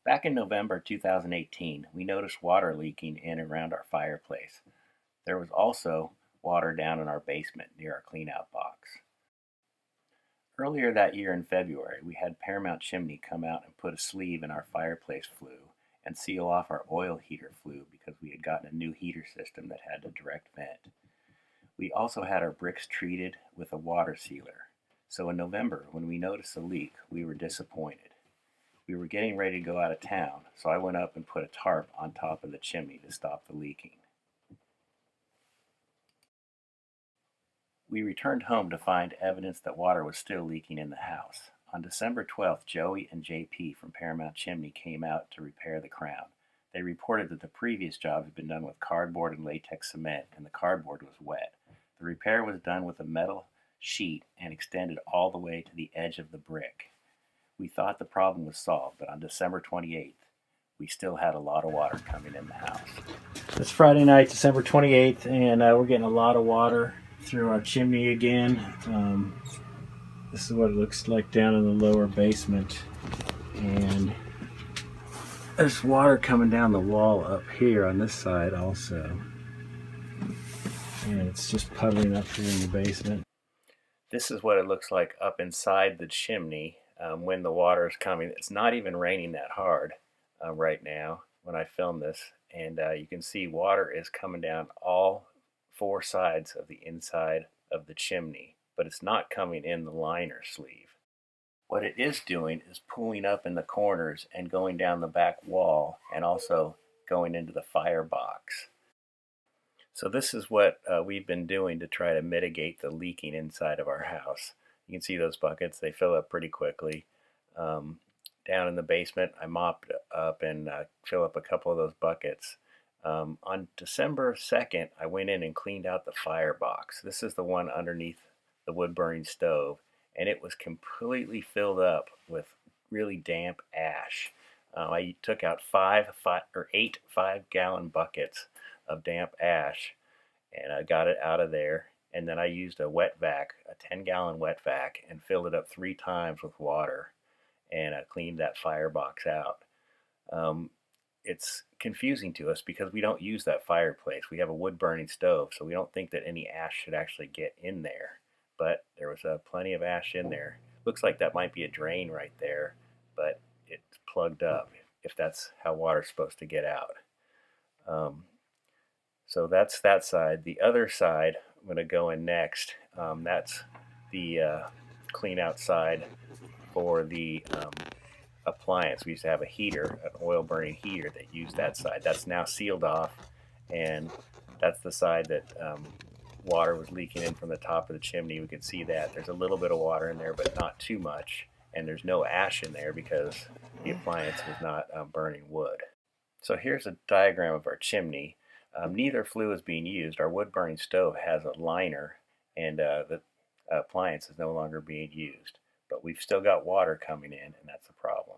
Back in November 2018, we noticed water leaking in and around our fireplace. There was also water down in our basement near our cleanout box. Earlier that year in February, we had Paramount Chimney come out and put a sleeve in our fireplace flue and seal off our oil heater flue because we had gotten a new heater system that had a direct vent. We also had our bricks treated with a water sealer. So in November, when we noticed the leak, we were disappointed. We were getting ready to go out of town, so I went up and put a tarp on top of the chimney to stop the leaking. We returned home to find evidence that water was still leaking in the house. On December 12th, Joey and JP from Paramount Chimney came out to repair the crown. They reported that the previous job had been done with cardboard and latex cement, and the cardboard was wet. The repair was done with a metal sheet and extended all the way to the edge of the brick. We thought the problem was solved, but on December 28th, we still had a lot of water coming in the house. It's Friday night, December 28th, and we're getting a lot of water through our chimney again. This is what it looks like down in the lower basement, and there's water coming down the wall up here on this side also, and it's just puddling up here in the basement. This is what it looks like up inside the chimney when the water is coming. It's not even raining that hard right now when I film this, and you can see water is coming down all four sides of the inside of the chimney, but it's not coming in the liner sleeve. What it is doing is pulling up in the corners and going down the back wall and also going into the firebox. So this is what we've been doing to try to mitigate the leaking inside of our house. You can see those buckets, they fill up pretty quickly. Down in the basement, I mopped up and fill up a couple of those buckets. On December 2nd, I went in and cleaned out the firebox. This is the one underneath the wood-burning stove, and it was completely filled up with really damp ash. I took out eight 5-gallon buckets of damp ash, and I got it out of there. And then I used a wet vac, a 10-gallon wet vac, and filled it up 3 times with water, and I cleaned that firebox out. It's confusing to us because we don't use that fireplace. We have a wood-burning stove, so we don't think that any ash should actually get in there. But there was plenty of ash in there. Looks like that might be a drain right there, but it's plugged up if that's how water's supposed to get out. So that's that side. The other side, I'm going to go in next. That's the clean out side for the appliance. We used to have a heater, an oil burning heater that used that side. That's now sealed off, and that's the side that water was leaking in from the top of the chimney. We could see that there's a little bit of water in there, but not too much, and there's no ash in there because the appliance was not burning wood. So here's a diagram of our chimney. Neither flue is being used. Our wood burning stove has a liner, and the appliance is no longer being used, but we've still got water coming in, and that's a problem.